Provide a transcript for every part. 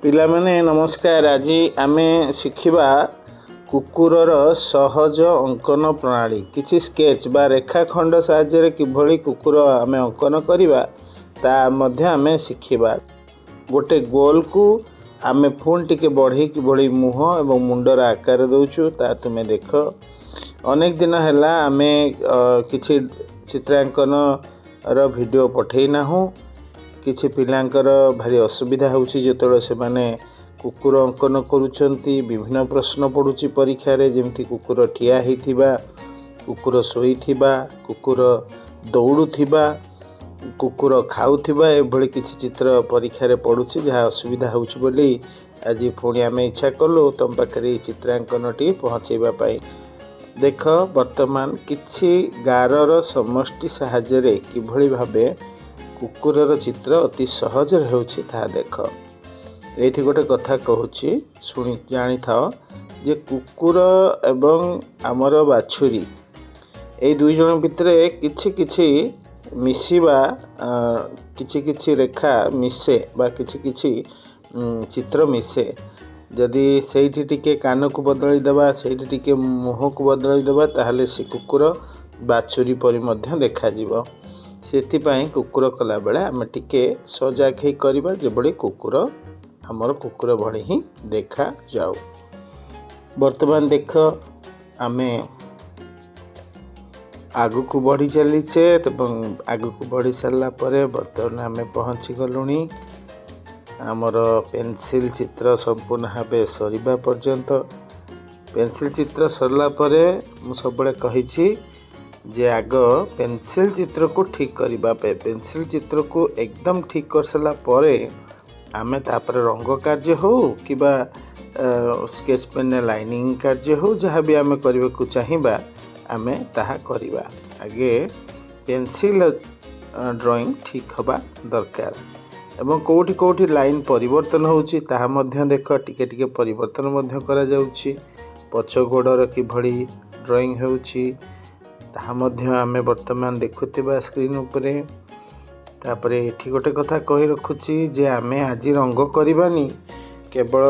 पिलामाने नमस्कार। आज आमे शिखिबा कुकुरर सहज अंकन प्रणाली। किछि स्केच बा रेखाखंड साहाय्य किभଳି कुकुर आमे अंकन करिबा ता मध्य आमे शिखिबा। गोटे गोल को आमे पुणी टिके बढ़ी किभଳି मुह एवं मुंडर आकार दउछु ता तुमे देख। अनेक दिन हैला आमे किछि चित्रांकन रो वीडियो पठेई नाहु। किछि पिलांकर भारी असुविधा होउछि जेतବେଳେ ସେମାନେ कुकुर अंकन करूछंती। विभिन्न प्रश्न पड़ुछि परीक्षा रे, जेमती कुकुर ठिया हेइथिबा, कुकुर शोइथिबा, कुकुर दौड़ुथिबा, कुकुर खाउथिबा, एभଳି किछि चित्र परीक्षा रे पड़ुछि जहा असुविधा होउछि बोली आज पुणी आमे इच्छा कलु तम पाखरे चित्रांकनटी पहुँचेबा पाई। देख वर्तमान किछि गारर समष्टि साहाय्य रे किभଳି भाबे कुकुरर चित्र अति सहज होउछि ता देख। एठी गोटे कथा कहूछि सुनी जानी थाओ जे कुकुर एवं आमर बाछुरी ए दुई जन भितरे किछि किछि मिसिबा किछि रेखा मिसे बा किछि चित्र मिसे। जदि सेठी टिके कान को बदली देबा, सेठी टिके मुह को बदली देबा, ताहले से कुकुर बाछुरी परि मध्य देखा जिवो। सेथिपाई कुकुर कला बेले आमे टिके सजाग हे करिबा जेबडी कुकुर हमर कुकुर भଳି ही देखा जाऊ। वर्तमान देख आमे आगु को बढ़ी चलीचे एवं आगु को बढ़ी सारा पर वर्तमान आमे पहुँची गलुनी आमर पेंसिल चित्र संपूर्ण भाव सरीबा पर्यंत। पेंसिल चित्र सरला परे मु सबले कहिछि जे आग पेंसिल चित्र को ठीक करिबा पे पेंसिल चित्र को एकदम ठीक कर सला परे आमे तापर रंग कार्य हो कि स्केच पेन लाइनिंग कार्य हो जहाँ भी आमे करबा को चाहिबा आमे ताहा करिबा। आगे पेंसिल ड्राइंग ठीक हबा दरकार एवं कोठी कोठी लाइन परिवर्तन होउची ताहा मध्य देख टिके टिके परिवर्तन मध्य करा जाउची। पछ गोडर किभଳି ड्राइंग होउची ताहा मध्य आमे वर्तमान देखुथिबा स्क्रीन उपरे। तापरे एठी गोटे कथा कहि रखुची जे आमे आज रंग करिबानी, केवल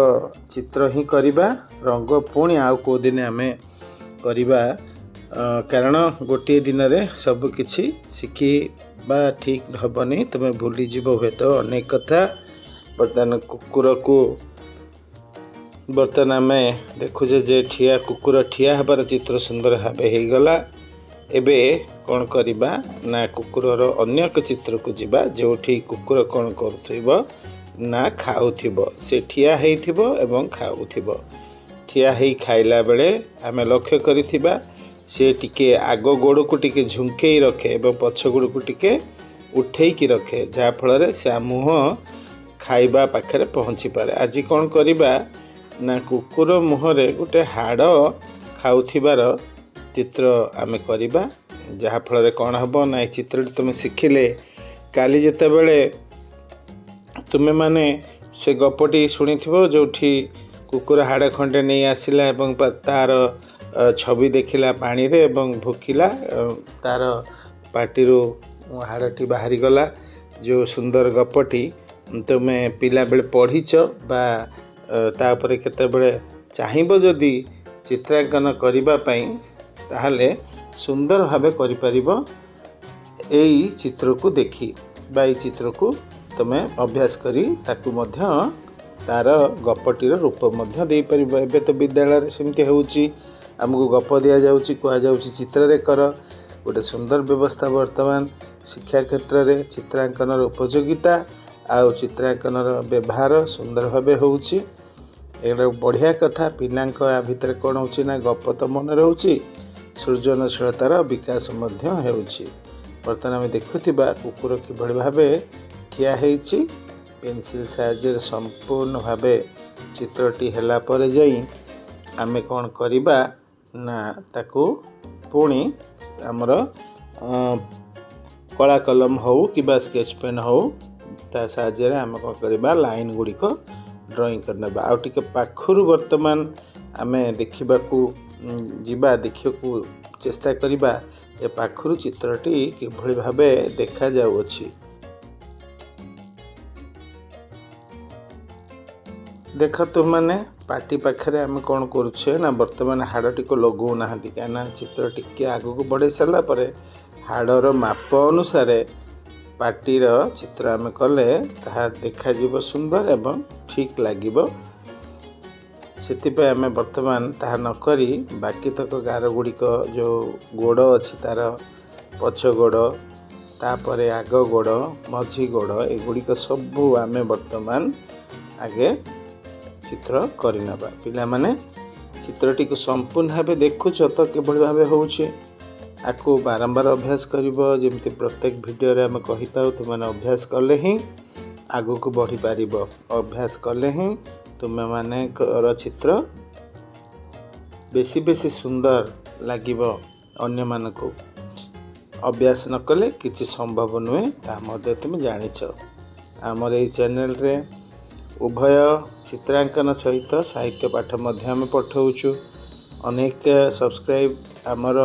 चित्र ही करिबा। रंग पुणी आउ को दिन आमे करिबा कारण गोटे दिन रे सब किछि सिखी बा ठीक हबनी। तमे भूली जीवो हे तो अनेक कथा। बर्तमान कुकुर को बर्तमान आमे देखुजे जे ठिया कुकुर ठिया हबार चित्र सुंदर भाबे हे गला। एबे कौन करिबा ना कुकुरर अन्य एक चित्र को जिबा जोठी कुकुर कौन करुथिबो ना खाउथिबो। से ठिया हेइथिबो एवं खाउथिबो। ठिया हेइ खाइला बेले आमे लक्ष्य करिथिबा से टिके आगो गोड़ को टिके झुंकेई रखे एवं पछ गोड़ को टिके उठेई की रखे जहा फल रे से मुह खाइबा पाखरे पहुँची पारे। आज कौन करिबा ना कुकुर मुहरे गोटे हाड़ खाउथिबार चित्र आमे करिबा जहा फल रे कौन हबो ना चित्र तुम शिखिले काली जेते बेले तुमे माने से गपटी शुणिथिबो जोठी कुकुर हाड़ खंडे नहीं आसिला एवं तार छवि देखिला पानी रे एवं भूकिला तार पाटिरू हाड़टी बाहरी गला। जो सुंदर गपटी तुमे पिला बेले पढ़ीच बा तापरे केते बेले चाहिबो जदी चित्रांकन करिबा पई ताहले सुंदर भावे करि परिबो। एई चित्र को देखी बा एई चित्र को तमे अभ्यास करी ताकू मध्य तार गपटीर रूप मध्य दे परिबो। एबे तो विद्यालय रे सेमति होउची हमकु गप दिया जाउची कुआ जाउची चित्र रे कर। गोटे सुंदर व्यवस्था वर्तमान शिक्षा क्षेत्र रे चित्रांकन उपयोगिता आ चित्रांकन व्यवहार सुंदर भावे होउची। एटा बढ़िया कथा। पिलांक आ भितर कोन होउची ना गप तो मन रहउची, सृजनशीलतार विकास मध्य हेउची। वर्तमान आम देखुथिबा कुकुर किभଳି भावे ठिया हेइची। पेंसिल साहाय्य संपूर्ण भावे चित्रटी हेला पर जाई आमे कोन करिबा ना ताकू पुणी हमर कला कलम हो कि स्केच पेन हो ता साहाय्य रे आमे कोन करिबा लाइन गुडी को ड्राइंग करनेबा। आ टिके पाखरु वर्तमान आमे देखिबा को जिबा देखियो चेष्टा करिबा ए पाखरु चित्रटी किभଳି भावे देखा जाउछि। देख तुमने पार्टी पाखे आम कौन करुचे ना बर्तमान हाड़ टी लगौ ना कहीं चित्र टिके आग को बढ़े सारापर हाड़र माप अनुसार पार्टीर चित्र आम कले ताहा देखा सुंदर एवं ठीक लगे से आम बर्तमान ताहा नक बाकी तक गार गुड़िक जो गोड़ अच्छी तार पछ गोड़ तापर आग गोड़ मझी गोड़ एगुड़िक सबू आम बर्तमान आगे चित्र करना पिला माने चित्रटी को संपूर्ण भाव देखुच तो किभली भाव होउछि आकु बारंबार अभ्यास करिवो जेमति प्रत्येक वीडियो रे हम कहिताउ तुमने अभ्यास कले ही आगु को बढ़ी पारिबो अभ्यास कले ही तुमे माने कर चित्र बेसी बेसी सुंदर लागिबो अन्य मानको अभ्यास न कले किछि संभव नुहे ता मध्ये तुम जानिछ हमर ए चैनल रे उभय चित्रांकन सहित साहित्य पाठ मध्य आम पठाऊँ अनेक सब्सक्राइब आमर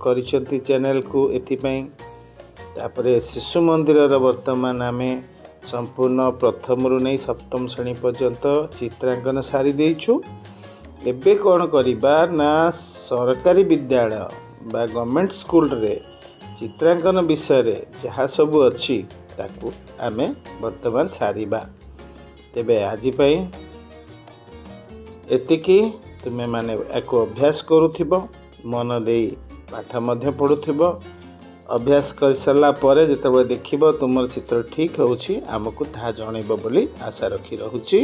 करिसेंती चैनल को एथिपाई तापरे शिशु मंदिर वर्तमान आम संपूर्ण प्रथम रु नहीं सप्तम श्रेणी पर्यंत चित्रांकन सारी देइछु एबे कौन करिबा ना सरकारी विद्यालय बा गवर्नमेंट स्कूल रे चित्रांकन विषय रे जहाँ सब अच्छी ताकू आमे वर्तमान सारिबा तेबे आजिपाई एतिकी तुमे माने एको अभ्यास करुथिबो मन देई पाठ मध्य पढुथिबो अभ्यास कर सारा परे जेतेबे देखिबो तुमर चित्र ठीक होउछि हमकु ताहा जणैबो बोली आशा रखी रहूछि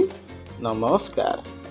नमस्कार।